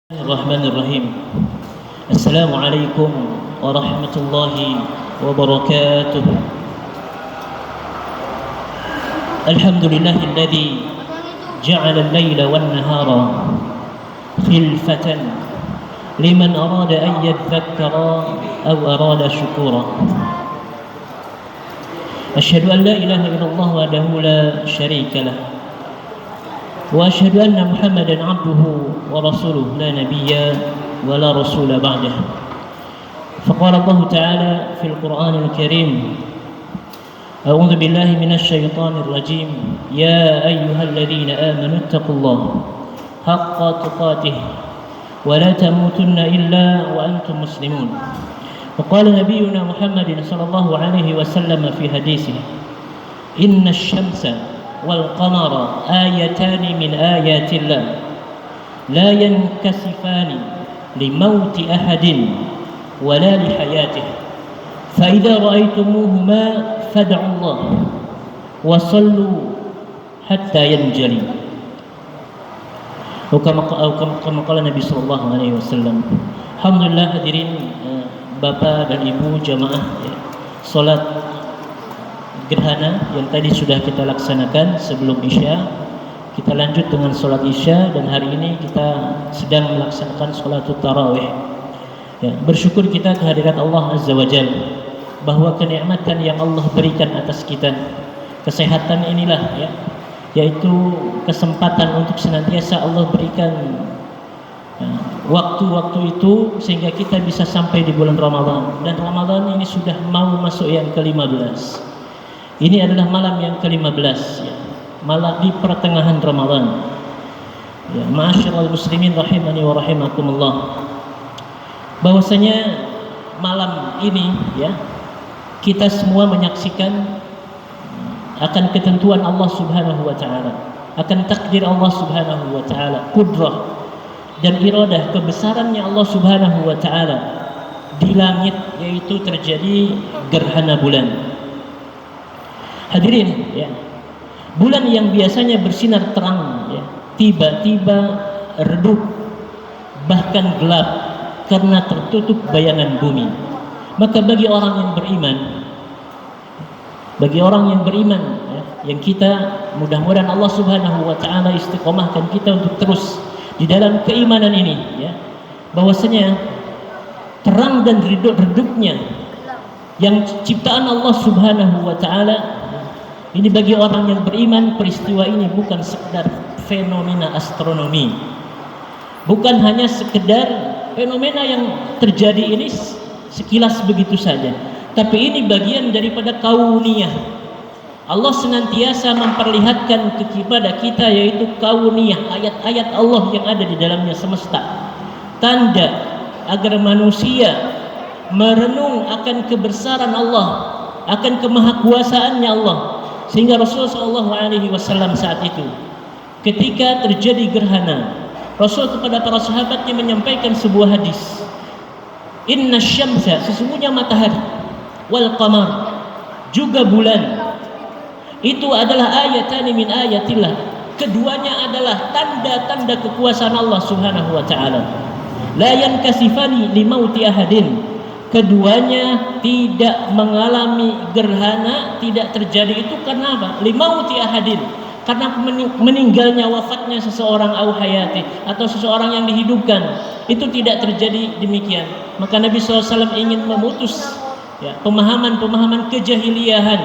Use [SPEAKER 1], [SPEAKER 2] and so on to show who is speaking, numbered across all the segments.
[SPEAKER 1] الرحمن الرحيم. السلام عليكم ورحمة الله وبركاته. الحمد لله الذي جعل الليل والنهار خلفة لمن أراد أن يذكر أو أراد شكورا. أشهد أن لا إله إلا الله وحده لا شريك له، وأشهد أن محمدا عبده ورسوله لا نبي ولا رسول بعده. فقال الله تعالى في القرآن الكريم: أعوذ بالله من الشيطان الرجيم، يا أيها الذين آمنوا اتقوا الله حق تقاته ولا تموتن إلا وأنتم مسلمون. وقال نبينا محمد صلى الله عليه وسلم في حديثه: إن الشمس والقمر آيتان من آيات الله لا ينكسفان لموت أحد ولا لحياته، فإذا رأيتموهما فادعوا الله وصلوا حتى ينجلي. Kama qala Nabi sallallahu alaihi wasallam. Alhamdulillah hadirin Bapak dan Ibu jamaah salat gerhana yang tadi sudah kita laksanakan sebelum Isya. Kita lanjut dengan sholat Isya, dan hari ini kita sedang melaksanakan sholatul tarawih. Bersyukur kita kehadirat Allah Azza wa Jalla bahwa kenikmatan yang Allah berikan atas kita, kesehatan inilah yaitu kesempatan untuk senantiasa Allah berikan waktu-waktu itu sehingga kita bisa sampai di bulan Ramadan, dan Ramadan ini sudah mau masuk yang ke-15. Ini adalah malam yang ke-15, malam di pertengahan Ramadan. Ma'asyiral muslimin rahimani wa rahimakumullah. Bahwasanya malam ini kita semua menyaksikan akan ketentuan Allah Subhanahu wa taala, akan takdir Allah Subhanahu wa taala, kudrah dan iradah kebesarannya Allah Subhanahu wa taala di langit, yaitu terjadi gerhana bulan. Hadirin, bulan yang biasanya bersinar terang tiba-tiba redup, bahkan gelap karena tertutup bayangan bumi. Maka bagi orang yang beriman, yang kita mudah-mudahan Allah Subhanahu wa taala istiqomahkan kita untuk terus di dalam keimanan ini, bahwasanya terang dan redupnya yang ciptaan Allah Subhanahu wa taala ini, bagi orang yang beriman, peristiwa ini bukan sekedar fenomena astronomi, bukan hanya sekedar fenomena yang terjadi ini sekilas begitu saja, tapi ini bagian daripada kauniyah. Allah senantiasa memperlihatkan kepada kita, yaitu kauniyah, ayat-ayat Allah yang ada di dalamnya semesta, tanda agar manusia merenung akan kebesaran Allah, akan kemahakuasaannya Allah. Sehingga Rasulullah SAW saat itu ketika terjadi gerhana, Rasul kepada para sahabatnya menyampaikan sebuah hadis: Inna syamsa, sesungguhnya matahari, wal qamar, juga bulan, itu adalah ayatani min ayatillah, keduanya adalah tanda-tanda kekuasaan Allah Subhanahu wa taala. La yankasifani limauti ahadin, keduanya tidak mengalami gerhana, tidak terjadi itu karena apa? Limauti ahadin, karena meninggalnya, wafatnya seseorang, au hayati, atau seseorang yang dihidupkan, itu tidak terjadi demikian. Maka Nabi SAW ingin memutus pemahaman-pemahaman kejahiliahan,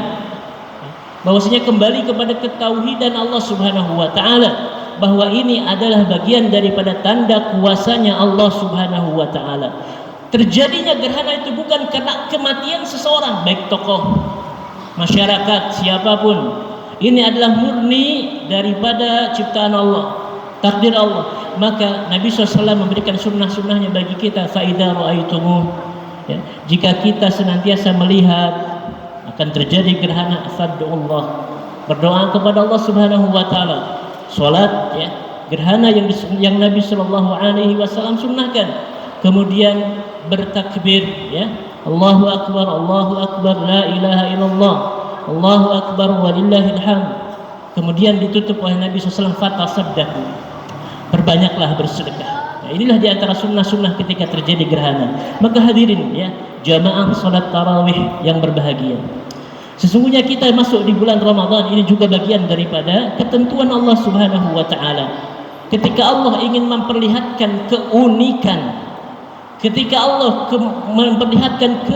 [SPEAKER 1] bahwasanya kembali kepada ketauhidan Allah Subhanahu wa taala, bahwa ini adalah bagian daripada tanda kuasanya Allah Subhanahu wa taala. Terjadinya gerhana itu bukan karena kematian seseorang, baik tokoh, masyarakat, siapapun. Ini adalah murni daripada ciptaan Allah, takdir Allah. Maka Nabi SAW memberikan sunnah-sunnahnya bagi kita. Fa'idha ra'aitumuh, jika kita senantiasa melihat akan terjadi gerhana, fad'ullah, berdoa kepada Allah Subhanahu wa taala. Salat gerhana yang Nabi SAW sunnahkan. Kemudian bertakbir, Allahu akbar, la ilaha illallah, Allahu akbar walillahil hamd. Kemudian ditutup oleh Nabi SAW, fatasaddaqu, perbanyaklah bersedekah. Nah, inilah di antara sunnah-sunnah ketika terjadi gerhana. Maka hadirin ya, jamaah salat tarawih yang berbahagia. Sesungguhnya kita masuk di bulan Ramadan ini juga bagian daripada ketentuan Allah Subhanahu wa taala. Ketika Allah ingin memperlihatkan keunikan, ketika Allah memperlihatkan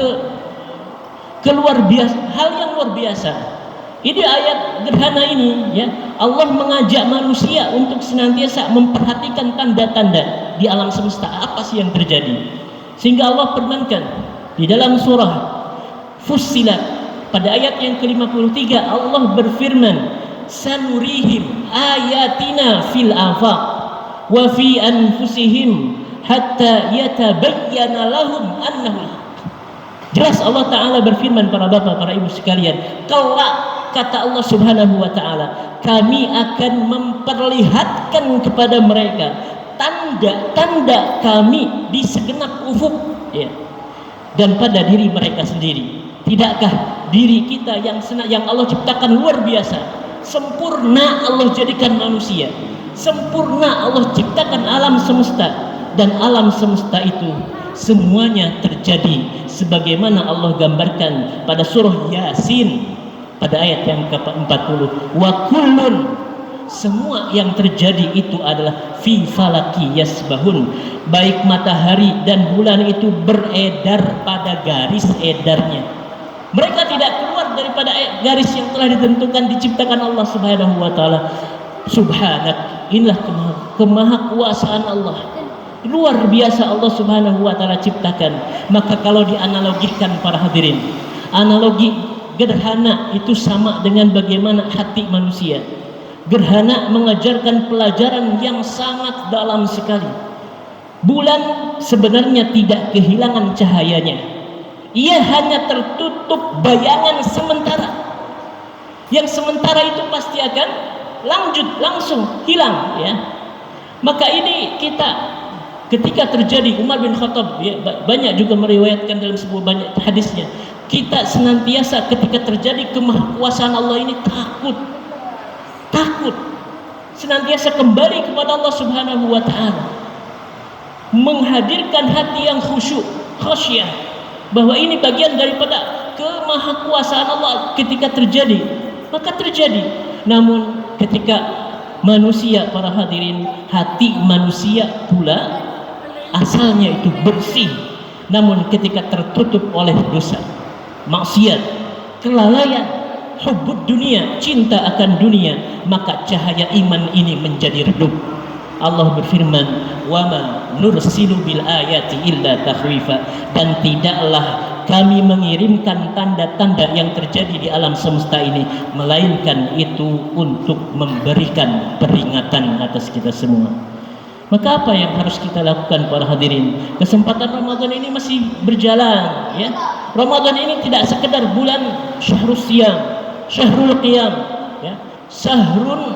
[SPEAKER 1] keluar biasa, hal yang luar biasa. Ini ayat gerhana ini ya, Allah mengajak manusia untuk senantiasa memperhatikan tanda-tanda di alam semesta, apa sih yang terjadi. Sehingga Allah firmankan di dalam surah Fussilat pada ayat yang ke-53, Allah berfirman, sanurihim ayatina fil afaq wa fi anfusihim hatta yatabayyana lahum annahu. Jelas Allah Ta'ala berfirman, para bapak, para ibu sekalian, kelak kata Allah Subhanahu wa taala, kami akan memperlihatkan kepada mereka tanda-tanda kami di segenap ufuk ya, dan pada diri mereka sendiri. Tidakkah diri kita yang Allah ciptakan luar biasa, sempurna Allah jadikan manusia, sempurna Allah ciptakan alam semesta, dan alam semesta itu semuanya terjadi sebagaimana Allah gambarkan pada surah Yasin pada ayat yang ke-40, wa kullun, semua yang terjadi itu adalah fi falaki yasbahun, baik matahari dan bulan itu beredar pada garis edarnya. Mereka tidak keluar daripada garis yang telah ditentukan, diciptakan Allah Subhanahu wa taala. Subhanak, inilah kemahakuasaan Allah. Luar biasa Allah Subhanahu wa taala ciptakan. Maka kalau dianalogikan para hadirin, analogi gerhana itu sama dengan bagaimana hati manusia. Gerhana mengajarkan pelajaran yang sangat dalam sekali. Bulan sebenarnya tidak kehilangan cahayanya, ia hanya tertutup bayangan sementara. Yang sementara itu pasti akan langsung hilang ya. Maka ini kita ketika terjadi, Umar bin Khattab ya, banyak juga meriwayatkan dalam sebuah banyak hadisnya, kita senantiasa ketika terjadi kemahakuasaan Allah ini takut, senantiasa kembali kepada Allah Subhanahu wa taala, menghadirkan hati yang khasyah, bahwa ini bagian daripada kemahakuasaan Allah. Ketika terjadi, maka terjadi. Namun ketika manusia, para hadirin, hati manusia pula asalnya itu bersih, namun ketika tertutup oleh dosa, maksiat, kelalaian, hubbud dunia, cinta akan dunia, maka cahaya iman ini menjadi redup. Allah berfirman, wa ma nursilu bil ayati illa takhwifa, dan tidaklah kami mengirimkan tanda-tanda yang terjadi di alam semesta ini melainkan itu untuk memberikan peringatan atas kita semua. Maka apa yang harus kita lakukan para hadirin? Kesempatan Ramadan ini masih berjalan ya. Ramadan ini tidak sekedar bulan syahrul siyam, syahrul qiyam ya, syahrun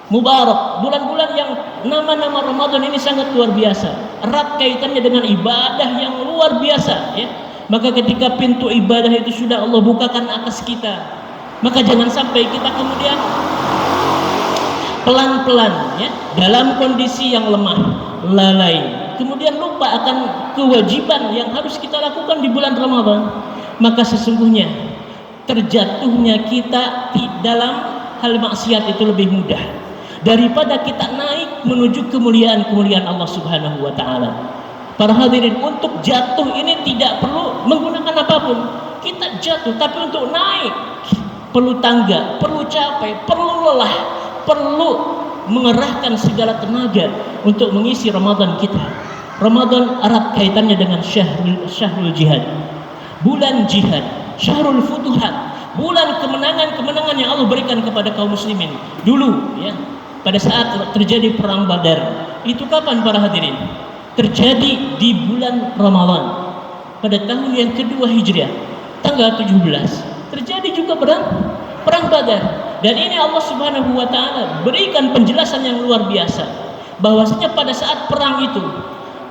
[SPEAKER 1] mubarak, bulan-bulan yang nama-nama Ramadan ini sangat luar biasa, erat kaitannya dengan ibadah yang luar biasa ya. Maka ketika pintu ibadah itu sudah Allah bukakan atas kita, maka jangan sampai kita kemudian pelan-pelan ya, dalam kondisi yang lemah, lalai, kemudian lupa akan kewajiban yang harus kita lakukan di bulan Ramadan. Maka sesungguhnya terjatuhnya kita di dalam hal maksiat itu lebih mudah daripada kita naik menuju kemuliaan-kemuliaan Allah Subhanahu wa taala. Para hadirin, untuk jatuh ini tidak perlu menggunakan apapun. Kita jatuh, tapi untuk naik perlu tangga, perlu capek, perlu lelah, perlu mengerahkan segala tenaga untuk mengisi Ramadan kita. Ramadan erat kaitannya dengan syahrul jihad, bulan jihad, syahrul futuhat, bulan kemenangan-kemenangan yang Allah berikan kepada kaum muslimin. Dulu ya, pada saat terjadi perang Badar, itu kapan para hadirin? Terjadi di bulan Ramadan pada tahun yang kedua Hijriah, tanggal 17. Terjadi juga perang Badar. Dan ini Allah Subhanahu wa taala berikan penjelasan yang luar biasa, bahwasanya pada saat perang itu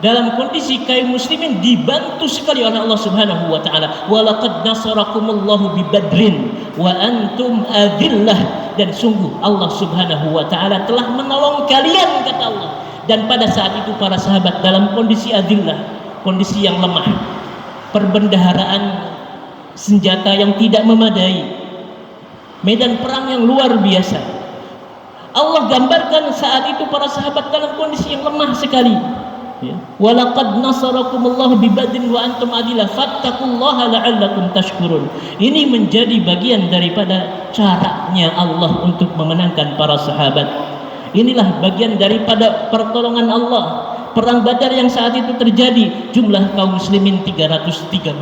[SPEAKER 1] dalam kondisi kaum muslimin dibantu sekali oleh Allah Subhanahu wa taala. Walaqad nasarakumullahu bi Badrin wa antum adillah, dan sungguh Allah Subhanahu wa taala telah menolong kalian, kata Allah, Dan pada saat itu para sahabat dalam kondisi adillah, kondisi yang lemah, perbendaharaan senjata yang tidak memadai, medan perang yang luar biasa. Allah gambarkan saat itu para sahabat dalam kondisi yang lemah sekali. Ya. Walaqad nasarakumullahu bibadin wa antum adillah fattaqullaha la'allakum tashkurun. Ini menjadi bagian daripada caranya Allah untuk memenangkan para sahabat. Inilah bagian daripada pertolongan Allah. Perang Badar yang saat itu terjadi, jumlah kaum muslimin 313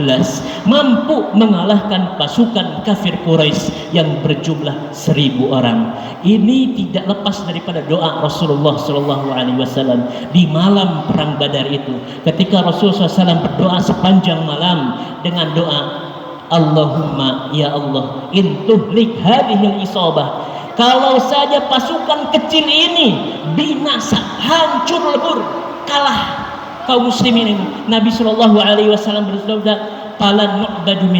[SPEAKER 1] mampu mengalahkan pasukan kafir Quraisy yang berjumlah 1000 orang. Ini tidak lepas daripada doa Rasulullah SAW di malam perang Badar itu. Ketika Rasulullah SAW berdoa sepanjang malam dengan doa, Allahumma ya Allah intuhlik hadhil isabah. Kalau saja pasukan kecil ini binasa, hancur lebur, kalah kaum muslimin ini. Nabi sallallahu alaihi wasallam bersabda, "Falan nu'badu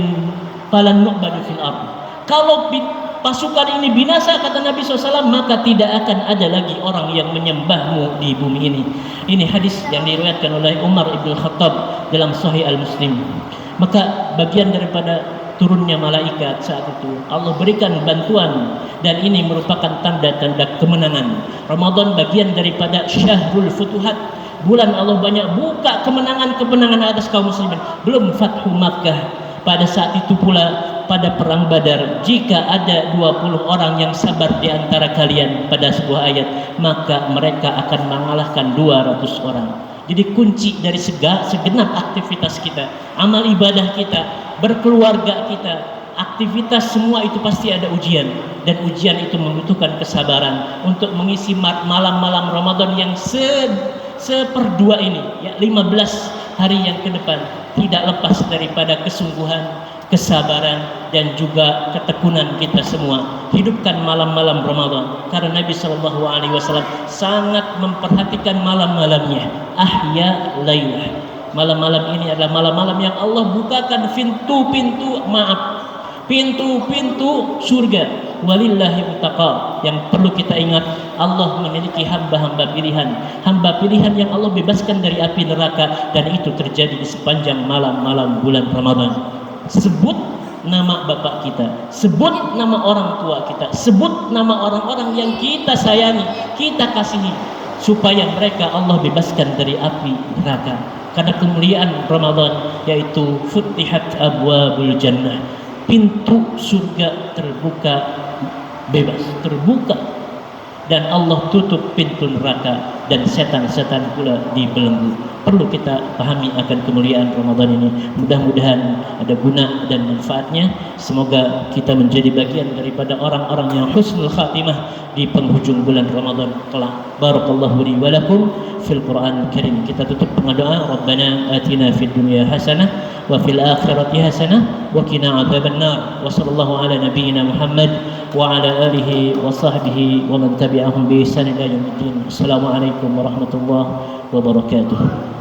[SPEAKER 1] fil ardh." Kalau pasukan ini binasa, kata Nabi SAW, maka tidak akan ada lagi orang yang menyembahmu di bumi ini. Ini hadis yang diriwayatkan oleh Umar ibn Khattab dalam Sahih Al-Muslim. Maka bagian daripada turunnya malaikat saat itu, Allah berikan bantuan, dan ini merupakan tanda-tanda kemenangan. Ramadan bagian daripada Syahrul Futuhat, bulan Allah banyak buka kemenangan-kemenangan atas kaum muslimin. Belum Fathu Makkah. Pada saat itu pula pada perang Badar, jika ada 20 orang yang sabar di antara kalian pada sebuah ayat, maka mereka akan mengalahkan 200 orang. Jadi kunci dari segenap aktivitas kita, amal ibadah kita, berkeluarga kita, aktivitas semua itu pasti ada ujian, dan ujian itu membutuhkan kesabaran untuk mengisi malam-malam Ramadan yang seperdua ini, ya 15 hari yang ke depan, tidak lepas daripada kesungguhan, kesabaran, dan juga ketekunan kita semua. Hidupkan malam-malam Ramadan, karena Nabi SAW sangat memperhatikan malam-malamnya. Ahya laylah. Malam-malam ini adalah malam-malam yang Allah bukakan pintu-pintu surga. Walillahi mutaqa. Yang perlu kita ingat, Allah memiliki hamba-hamba pilihan yang Allah bebaskan dari api neraka, dan itu terjadi di sepanjang malam-malam bulan Ramadan. Sebut nama bapak kita, sebut nama orang tua kita, sebut nama orang-orang yang kita sayangi, kita kasihi, supaya mereka Allah bebaskan dari api neraka. Karena kemuliaan Ramadan yaitu futihat abwabul jannah, pintu surga terbuka bebas, terbuka, dan Allah tutup pintu neraka, dan setan-setan pula dibelenggu. Perlu kita pahami akan kemuliaan Ramadan ini. Mudah-mudahan ada guna dan manfaatnya. Semoga kita menjadi bagian daripada orang-orang yang husnul khatimah di penghujung bulan Ramadan kelak. Barakallahu li wa lakum fil Qur'an Karim. Kita tutup dengan doa, Rabbana atina fid dunya hasanah wa fil akhirati hasanah wa qina adzabannar. Wa sallallahu ala nabiyyina Muhammad wa ala alihi wa sahbihi wa man tabi'ahum bi ihsan ila yaumiddin. Assalamualaikum warahmatullahi wabarakatuh.